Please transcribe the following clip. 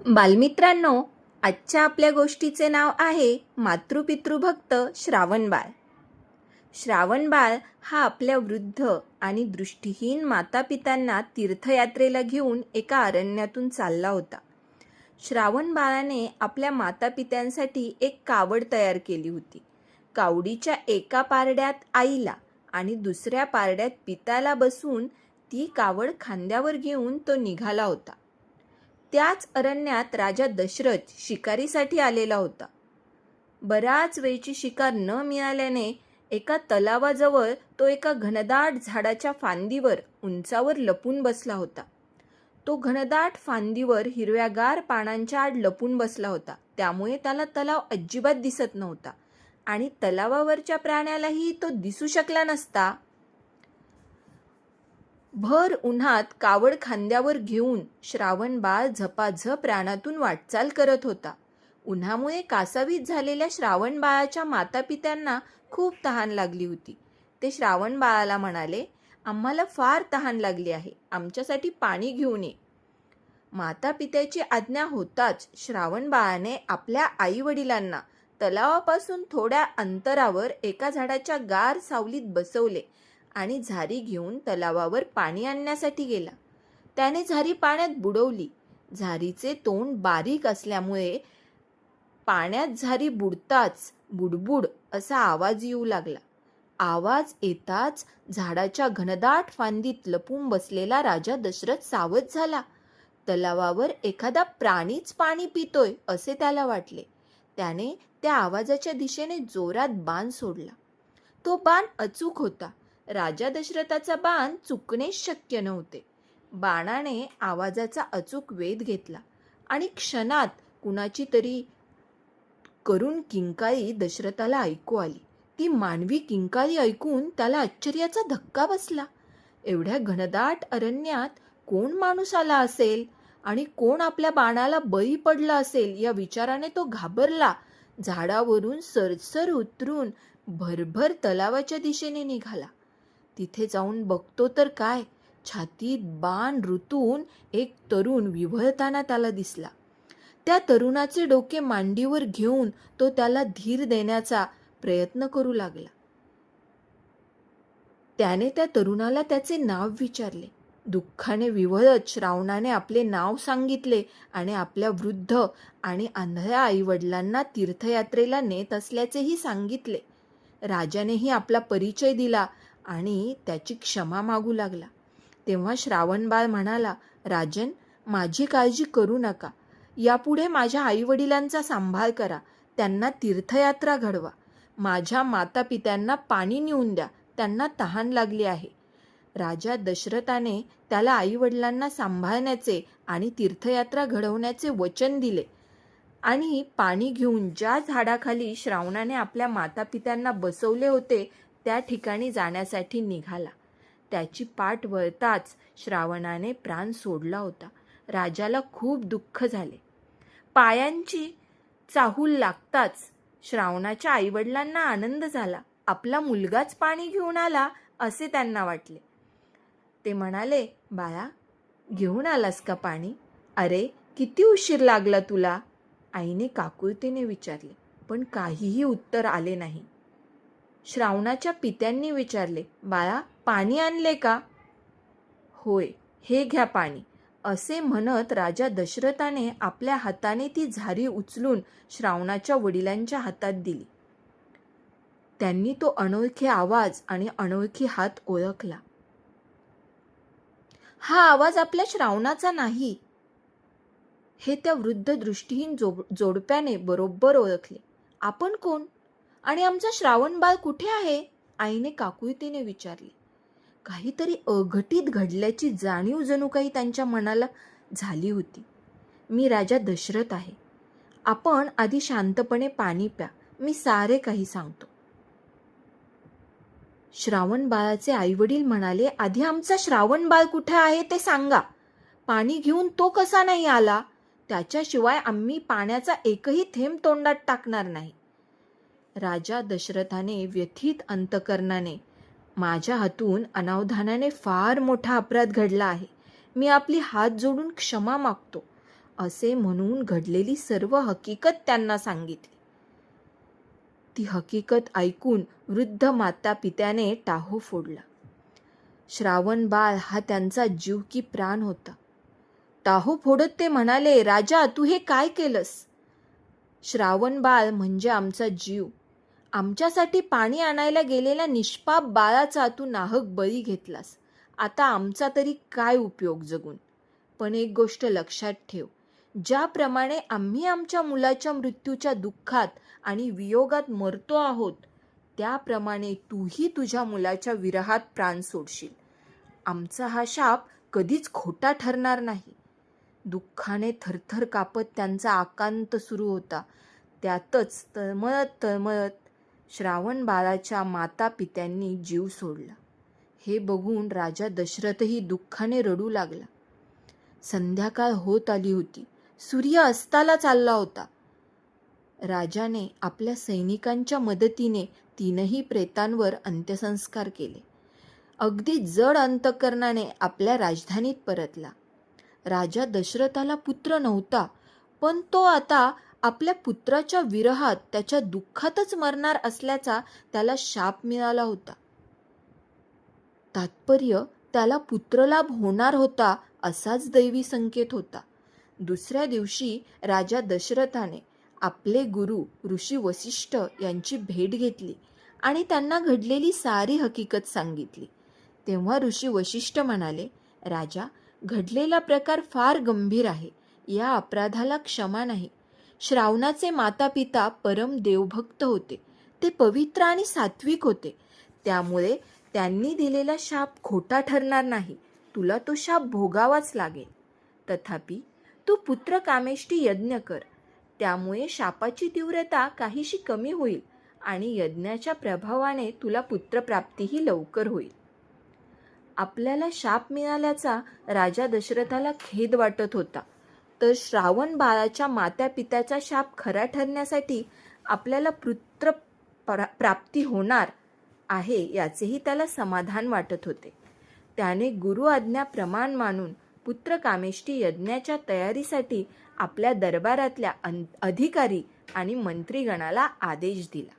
बालमित्रांनो, आजच्या आपल्या गोष्टीचे नाव आहे मातृपितृभक्त श्रावणबाळ. श्रावणबाळ हा आपल्या वृद्ध आणि दृष्टीहीन मातापित्यांना तीर्थयात्रेला घेऊन एका अरण्यातून चालला होता. श्रावणबाळाने आपल्या मातापित्यांसाठी एक कावड तयार केली होती. कावडीच्या एका पारड्यात आईला आणि दुसऱ्या पारड्यात पित्याला बसवून ती कावड खांद्यावर घेऊन तो निघाला होता. त्याच अरण्यात राजा दशरथ शिकारीसाठी आलेला होता. बराच वेळची शिकार न मिळाल्याने एका तलावाजवळ तो एका घनदाट झाडाच्या फांदीवर उंचावर लपून बसला होता. तो घनदाट फांदीवर हिरव्यागार पानांच्या आड लपून बसला होता. त्यामुळे त्याला तलाव अजिबात दिसत नव्हता आणि तलावावरच्या प्राण्यालाही तो दिसू शकला नसता. भर उन्हात कावड खांद्यावर घेऊन श्रावणबाळ झपाझप रानातून वाटचाल करत होता. उन्हामुळे कासावीस झालेल्या श्रावणबाळाच्या मातापित्यांना खूप तहान लागली होती. ते श्रावणबाळाला म्हणाले, "आम्हाला फार तहान लागली आहे, आमच्यासाठी पाणी घेऊन ये." मातापित्याची आज्ञा होताच श्रावणबाळाने आपल्या आईवडिलांना तलावापासून थोड्या अंतरावर एका झाडाच्या गार सावलीत बसवले आणि झारी घेऊन तलावावर पाणी आणण्यासाठी गेला. त्याने झारी पाण्यात बुडवली. झारीचे तोंड बारीक असल्यामुळे पाण्यात झारी बुडताच बुडबुड असा आवाज येऊ लागला. आवाज येताच झाडाच्या घनदाट फांदीत लपून बसलेला राजा दशरथ सावध झाला. तलावावर एखादा प्राणीच पाणी पितोय असे त्याला वाटले. त्याने त्या आवाजाच्या दिशेने जोरात बाण सोडला. तो बाण अचूक होता. राजा दशरथाचा बाण चुकणे शक्य नव्हते. बाणाने आवाजाचा अचूक वेध घेतला आणि क्षणात कुणाची तरी करुण किंकाळी दशरथाला ऐकू आली. ती मानवी किंकाळी ऐकून त्याला आश्चर्याचा धक्का बसला. एवढ्या घनदाट अरण्यात कोण माणूस आला असेल आणि कोण आपल्या बाणाला बळी पडला असेल या विचाराने तो घाबरला. झाडावरून सरसर उतरून भरभर तलावाच्या दिशेने निघाला. तिथे जाऊन बघतो तर काय, छातीत बाण रुतून एक तरुण विव्हळताना त्याला दिसला. त्या तरुणाचे डोके मांडीवर घेऊन तो त्याला धीर देण्याचा प्रयत्न करू लागला. त्याने त्या तरुणाला त्याचे नाव विचारले. दुःखाने विव्हळत श्रावणाने आपले नाव सांगितले आणि आपल्या वृद्ध आणि आंधळ्या आईवडिलांना तीर्थयात्रेला नेत असल्याचेही सांगितले. राजानेही आपला परिचय दिला आणि त्याची क्षमा मागू लागला. तेव्हा श्रावणबाळ म्हणाला, "राजन, माझी काळजी करू नका. यापुढे माझ्या आईवडिलांचा सांभाळ करा. त्यांना तीर्थयात्रा घडवा. माझ्या मातापित्यांना पाणी नेऊन द्या. त्यांना तहान लागली आहे." राजा दशरथाने त्याला आईवडिलांना सांभाळण्याचे आणि तीर्थयात्रा घडवण्याचे वचन दिले आणि पाणी घेऊन ज्या झाडाखाली श्रावणाने आपल्या मातापित्यांना बसवले होते त्या ठिकाणी जाण्यासाठी निघाला. त्याची पाठ वळताच श्रावणाने प्राण सोडला होता. राजाला खूप दुःख झाले. पायांची चाहूल लागताच श्रावणाच्या आईवडिलांना आनंद झाला. आपला मुलगाच पाणी घेऊन आला असे त्यांना वाटले. ते म्हणाले, "बाळा, घेऊन आलास का पाणी? अरे, किती उशीर लागला तुला?" आईने काकुळतीने विचारले, पण काहीही उत्तर आले नाही. श्रावणाच्या पित्यांनी विचारले, "बाळा, पाणी आणले का?" "होय, हे घ्या पाणी." असे म्हणत राजा दशरथाने आपल्या हाताने ती झारी उचलून श्रावणाच्या वडिलांच्या हातात दिली. त्यांनी तो अनोळखी आवाज आणि अनोळखी हात ओळखला. हा आवाज आपल्या श्रावणाचा नाही हे त्या वृद्ध दृष्टीहीन जोडप्याने बरोबर ओळखले. "आपण कोण आणि आमचा श्रावणबाळ कुठे आहे?" आईने काकुळतीने विचारले. काहीतरी अघटित घडल्याची जाणीव जणू काही त्यांच्या मनाला झाली होती. "मी राजा दशरथ आहे. आपण आधी शांतपणे पाणी प्या. मी सारे काही सांगतो." श्रावणबाळाचे आईवडील म्हणाले, "आधी आमचा श्रावणबाळ कुठे आहे ते सांगा. पाणी घेऊन तो कसा नाही आला? त्याच्याशिवाय आम्ही पाण्याचा एकही थेंब तोंडात टाकणार नाही." राजा दशरथाने व्यथित अंतकरणाने, "माझ्या हातून अनावधानाने फार मोठा अपराध घडला आहे. मी आपली हात जोडून क्षमा मागतो. असे म्हणून घडलेली सर्व हकीकत त्यांना सांगितली. ती हकीकत ऐकून वृद्ध माता पित्याने टाहो फोडला. श्रावण बाळ हा त्यांचा जीव की प्राण होता. टाहो फोडत ते म्हणाले, राजा, तू हे काय केलंस? श्रावण बाळ म्हणजे आमचा जीव. आमच्यासाठी पाणी आणायला गेलेल्या निष्पाप बाळाचा तू नाहक बळी घेतलास. आता आमचा तरी काय उपयोग जगून? पण एक गोष्ट लक्षात ठेव, ज्याप्रमाणे आम्ही आमच्या मुलाच्या मृत्यूच्या दुःखात आणि वियोगात मरतो आहोत, त्याप्रमाणे तूही तुझ्या मुलाच्या विरहात प्राण सोडशील. आमचा हा शाप कधीच खोटा ठरणार नाही. दुःखाने थरथर कापत त्यांचा आकांत सुरू होता. त्यातच तळमळत तळमळत श्रावण बाळाच्या माता पित्यांनी जीव सोडला. हे बघून राजा दशरथही दुःखाने रडू लागला. संध्याकाळ होत आली होती. सूर्य अस्ताला चालला होता. राजाने आपल्या सैनिकांच्या मदतीने तीनही प्रेतांवर अंत्यसंस्कार केले. अगदी जड अंतकरणाने आपल्या राजधानीत परतला. राजा दशरथाला पुत्र नव्हता, पण तो आता आपल्या पुत्राच्या विरहात, त्याच्या दुःखातच मरणार असल्याचा त्याला शाप मिळाला होता. तात्पर्य, त्याला पुत्रलाभ होणार होता असाच दैवी संकेत होता. दुसऱ्या दिवशी राजा दशरथाने आपले गुरु ऋषी वसिष्ठ यांची भेट घेतली आणि त्यांना घडलेली सारी हकीकत सांगितली. तेव्हा ऋषी वसिष्ठ म्हणाले, राजा, घडलेला प्रकार फार गंभीर आहे. या अपराधाला क्षमा नाही. श्रावणाचे माता पिता परम देवभक्त होते. ते पवित्र आणि सात्विक होते. त्यामुळे त्यांनी दिलेला शाप खोटा ठरणार नाही. तुला तो शाप भोगावाच लागेल. तथापि तू पुत्र कामेष्टी यज्ञ कर. त्यामुळे शापाची तीव्रता काहीशी कमी होईल आणि यज्ञाच्या प्रभावाने तुला पुत्रप्राप्तीही लवकर होईल. आपल्याला शाप मिळाल्याचा राजा दशरथाला खेद वाटत होता, तर श्रावण बाळाच्या माता पित्याचा शाप खरा ठरण्यासाठी आपल्याला पुत्र प्राप्ती होणार आहे याचेही त्याला समाधान वाटत होते. त्याने गुरु आज्ञा प्रमाण मानून पुत्र कामेष्टी यज्ञाच्या तयारीसाठी आपल्या दरबारातल्या अधिकारी आणि मंत्रीगणाला आदेश दिला.